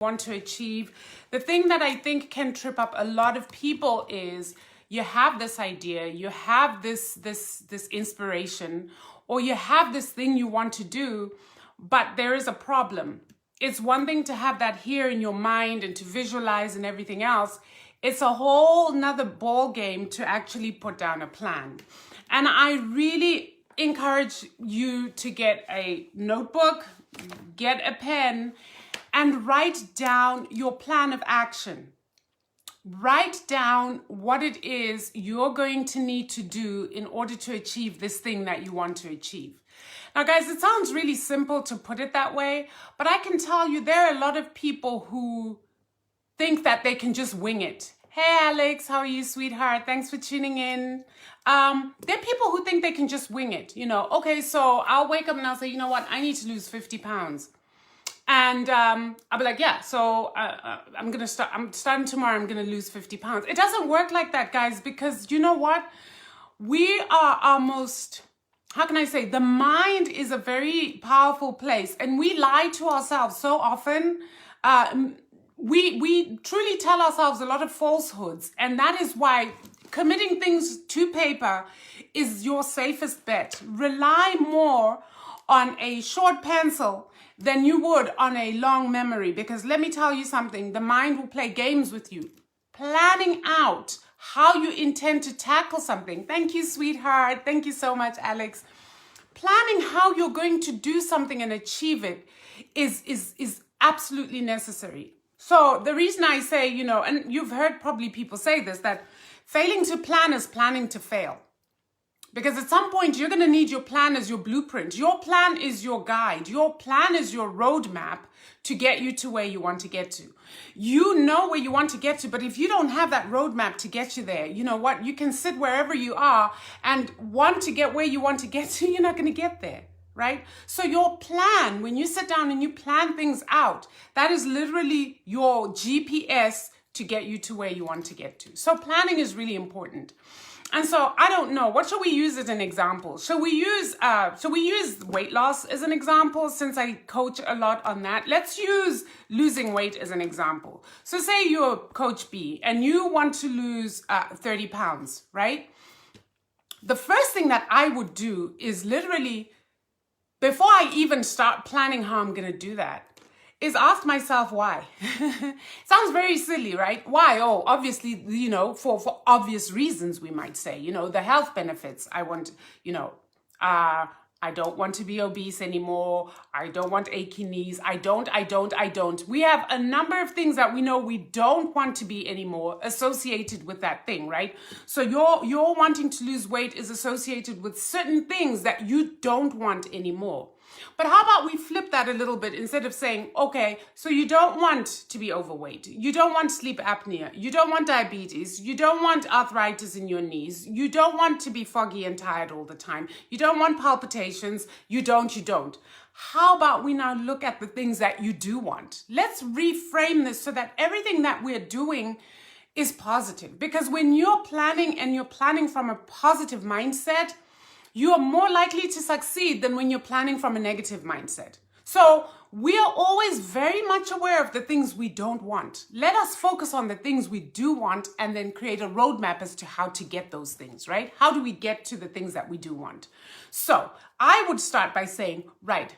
want to achieve. The thing that I think can trip up a lot of people is you have this idea, you have this inspiration, or you have this thing you want to do, but there is a problem. It's one thing to have that here in your mind and to visualize and everything else. It's a whole nother ball game to actually put down a plan. And I really encourage you to get a notebook, get a pen, and write down your plan of action. Write down what it is you're going to need to do in order to achieve this thing that you want to achieve. Now, guys, it sounds really simple to put it that way, but I can tell you there are a lot of people who think that they can just wing it. Hey, Alex, how are you, sweetheart? Thanks for tuning in. There are people who think they can just wing it. You know, okay, so I'll wake up and I'll say, you know what? I need to lose 50 pounds. And I'll be like, yeah, so I'm starting tomorrow, I'm going to lose 50 pounds. It doesn't work like that, guys, because you know what? We are almost, how can I say, the mind is a very powerful place, and we lie to ourselves so often. We truly tell ourselves a lot of falsehoods, and that is why committing things to paper is your safest bet. Rely more on a short pencil than you would on a long memory, because let me tell you something, the mind will play games with you. Planning out how you intend to tackle something. Thank you, sweetheart. Thank you so much, Alex. Planning how you're going to do something and achieve it is absolutely necessary. So the reason I say, you know, and you've heard probably people say this, that failing to plan is planning to fail. Because at some point, you're going to need your plan as your blueprint. Your plan is your guide. Your plan is your roadmap to get you to where you want to get to. You know where you want to get to, but if you don't have that roadmap to get you there, you know what? You can sit wherever you are and want to get where you want to get to, you're not going to get there, right? So your plan, when you sit down and you plan things out, that is literally your GPS to get you to where you want to get to. So planning is really important. And so I don't know, what shall we use as an example? Shall we use weight loss as an example, since I coach a lot on that? Let's use losing weight as an example. So say you're Coach B and you want to lose 30 pounds, right? The first thing that I would do is literally, before I even start planning how I'm going to do that, is ask myself why. Sounds very silly, right? Why? Oh, obviously, you know, for obvious reasons, we might say, you know, the health benefits. I want, you know, I don't want to be obese anymore. I don't want achy knees. I don't. We have a number of things that we know we don't want to be anymore associated with that thing, right? So your wanting to lose weight is associated with certain things that you don't want anymore. But how about we flip that a little bit, instead of saying, okay, so you don't want to be overweight. You don't want sleep apnea. You don't want diabetes. You don't want arthritis in your knees. You don't want to be foggy and tired all the time. You don't want palpitations. You don't. How about we now look at the things that you do want? Let's reframe this so that everything that we're doing is positive. Because when you're planning and you're planning from a positive mindset, you are more likely to succeed than when you're planning from a negative mindset. So we are always very much aware of the things we don't want. Let us focus on the things we do want and then create a roadmap as to how to get those things, right? How do we get to the things that we do want? So I would start by saying, right,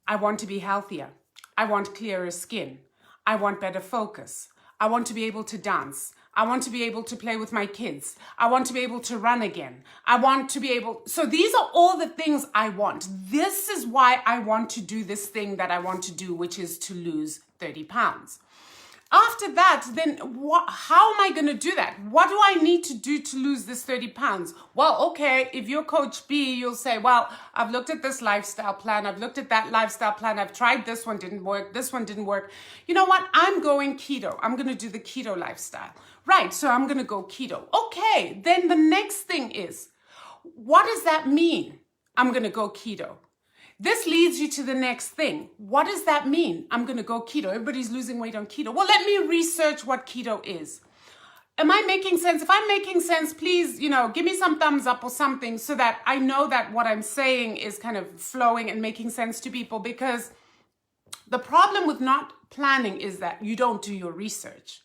I want to be healthier. I want clearer skin. I want better focus. I want to be able to dance. I want to be able to play with my kids. I want to be able to run again. I want to be able, so these are all the things I want. This is why I want to do this thing that I want to do, which is to lose 30 pounds. After that, then how am I going to do that? What do I need to do to lose this 30 pounds? Well, okay, if you're Coach B, you'll say, well, I've looked at this lifestyle plan. I've looked at that lifestyle plan. I've tried this one, didn't work. This one didn't work. You know what? I'm going keto. I'm going to do the keto lifestyle. Right, so I'm going to go keto. Okay, then the next thing is, what does that mean? I'm going to go keto. This leads you to the next thing. What does that mean? I'm going to go keto. Everybody's losing weight on keto. Well, let me research what keto is. Am I making sense? If I'm making sense, please, you know, give me some thumbs up or something so that I know that what I'm saying is kind of flowing and making sense to people. Because the problem with not planning is that you don't do your research.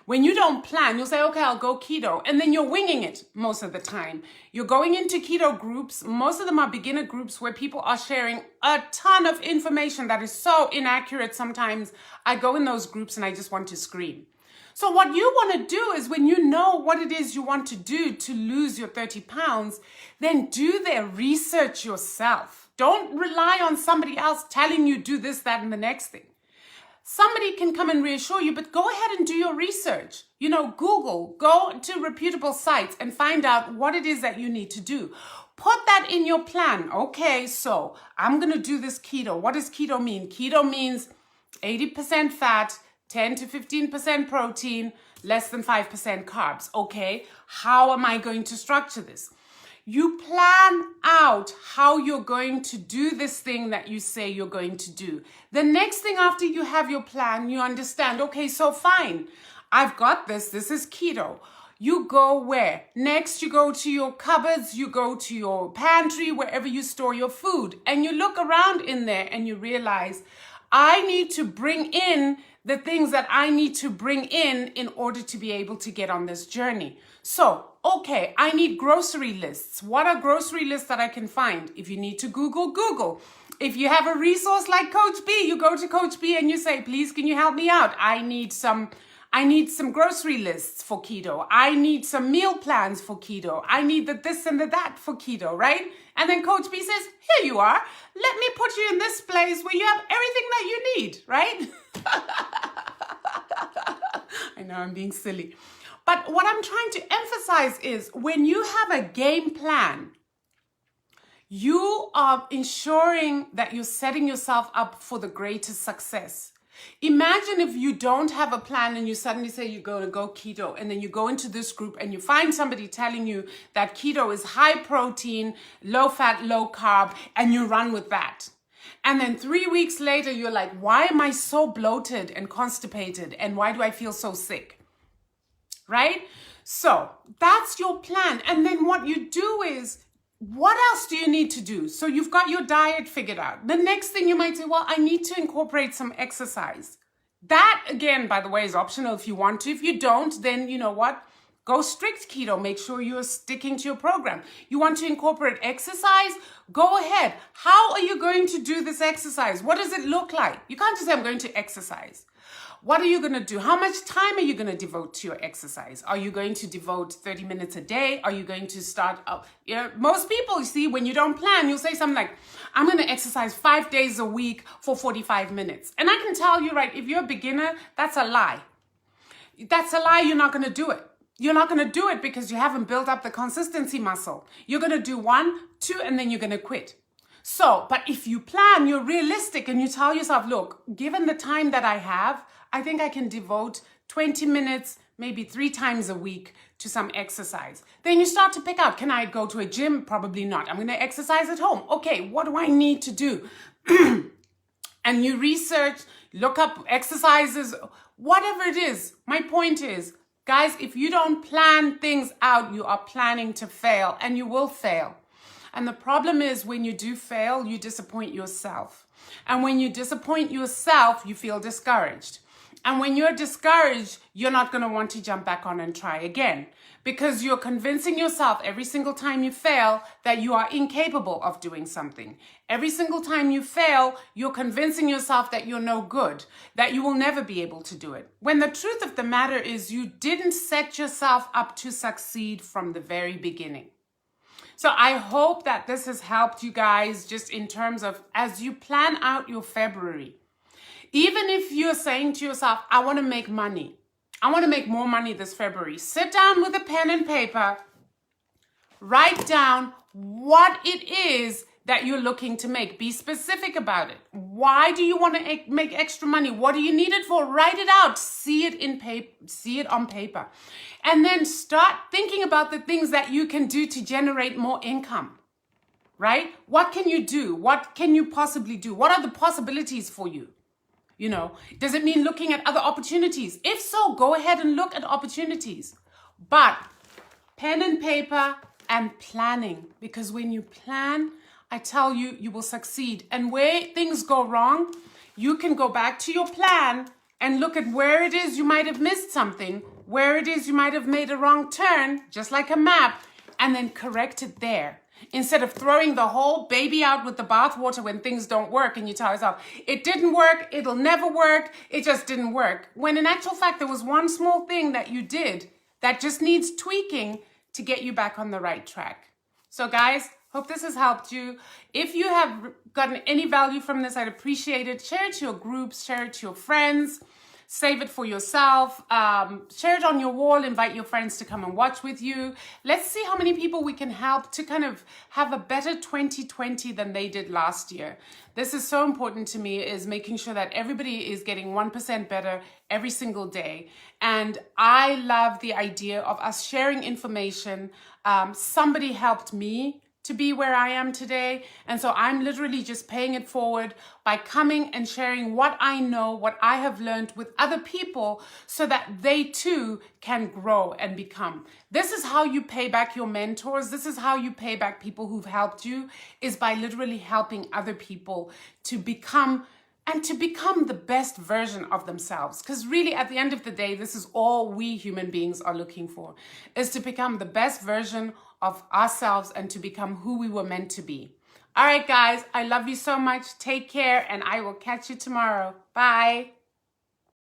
When you don't plan, you'll say, okay, I'll go keto. And then you're winging it most of the time. You're going into keto groups. Most of them are beginner groups where people are sharing a ton of information that is so inaccurate sometimes. I go in those groups and I just want to scream. So what you want to do is when you know what it is you want to do to lose your 30 pounds, then do the research yourself. Don't rely on somebody else telling you do this, that, and the next thing. Somebody can come and reassure you, but go ahead and do your research. Google, go to reputable sites and find out what it is that you need to do. Put that in your plan. Okay, so I'm going to do this keto. What does keto mean? Keto means 80% fat, 10 to 15% protein, less than 5% carbs. Okay, how am I going to structure this? You plan out how you're going to do this thing that you say you're going to do. The next thing after you have your plan, you understand, okay, so fine, I've got this. This is keto. You go where? Next, you go to your cupboards, you go to your pantry, wherever you store your food, and you look around in there and you realize, I need to bring in the things that I need to bring in order to be able to get on this journey. So, okay, I need grocery lists. What are grocery lists that I can find? If you need to Google, Google. If you have a resource like Coach B, you go to Coach B and you say, please, can you help me out? I need some grocery lists for keto. I need some meal plans for keto. I need the this and the that for keto, right? And then Coach B says, here you are. Let me put you in this place where you have everything that you need, right? I know I'm being silly. But what I'm trying to emphasize is when you have a game plan, you are ensuring that you're setting yourself up for the greatest success. Imagine if you don't have a plan and you suddenly say you're going to go keto, and then you go into this group and you find somebody telling you that keto is high protein, low fat, low carb, and you run with that. And then 3 weeks later, you're like, why am I so bloated and constipated? And why do I feel so sick? Right? So that's your plan. And then what you do is, what else do you need to do? So you've got your diet figured out. The next thing you might say, well, I need to incorporate some exercise. That, again, by the way, is optional if you want to. If you don't, then you know what? Go strict keto. Make sure you're sticking to your program. You want to incorporate exercise? Go ahead. How are you going to do this exercise? What does it look like? You can't just say, I'm going to exercise. What are you going to do? How much time are you going to devote to your exercise? Are you going to devote 30 minutes a day? Are you going to start up? Most people, you see, when you don't plan, you'll say something like, I'm going to exercise 5 days a week for 45 minutes. And I can tell you, right, if you're a beginner, that's a lie. That's a lie. You're not going to do it. You're not going to do it because you haven't built up the consistency muscle. You're going to do 1, 2, and then you're going to quit. So, but if you plan, you're realistic and you tell yourself, look, given the time that I have, I think I can devote 20 minutes, maybe 3 times a week to some exercise. Then you start to pick out, can I go to a gym? Probably not. I'm going to exercise at home. Okay, what do I need to do? And you research, look up exercises, whatever it is. My point is, guys, if you don't plan things out, you are planning to fail, and you will fail. And the problem is when you do fail, you disappoint yourself. And when you disappoint yourself, you feel discouraged. And when you're discouraged, you're not going to want to jump back on and try again, because you're convincing yourself every single time you fail that you are incapable of doing something. Every single time you fail, you're convincing yourself that you're no good, that you will never be able to do it. When the truth of the matter is you didn't set yourself up to succeed from the very beginning. So I hope that this has helped you guys just in terms of as you plan out your February. Even if you're saying to yourself, I want to make money. I want to make more money this February. Sit down with a pen and paper. Write down what it is that you're looking to make. Be specific about it. Why do you want to make extra money? What do you need it for? Write it out. See it on paper. And then start thinking about the things that you can do to generate more income. Right? What can you do? What can you possibly do? What are the possibilities for you? Does it mean looking at other opportunities? If so, go ahead and look at opportunities. But pen and paper and planning, because when you plan, I tell you, you will succeed. And where things go wrong you can go back to your plan and look at where it is you might have missed something, where it is you might have made a wrong turn, just like a map, and then correct it there. Instead of throwing the whole baby out with the bathwater when things don't work and you tell yourself, it didn't work, it'll never work, it just didn't work. When in actual fact, there was one small thing that you did that just needs tweaking to get you back on the right track. So guys, hope this has helped you. If you have gotten any value from this, I'd appreciate it. Share it to your groups, share it to your friends. Save it for yourself, share it on your wall, invite your friends to come and watch with you. Let's see how many people we can help to kind of have a better 2020 than they did last year. This is so important to me, is making sure that everybody is getting 1% better every single day. And I love the idea of us sharing information. Somebody helped me to be where I am today. And so I'm literally just paying it forward by coming and sharing what I know, what I have learned with other people so that they too can grow and become. This is how you pay back your mentors. This is how you pay back people who've helped you, is by literally helping other people to become the best version of themselves. Because really, at the end of the day, this is all we human beings are looking for, is to become the best version of ourselves and to become who we were meant to be. All right, guys, I love you so much. Take care, and I will catch you tomorrow. Bye.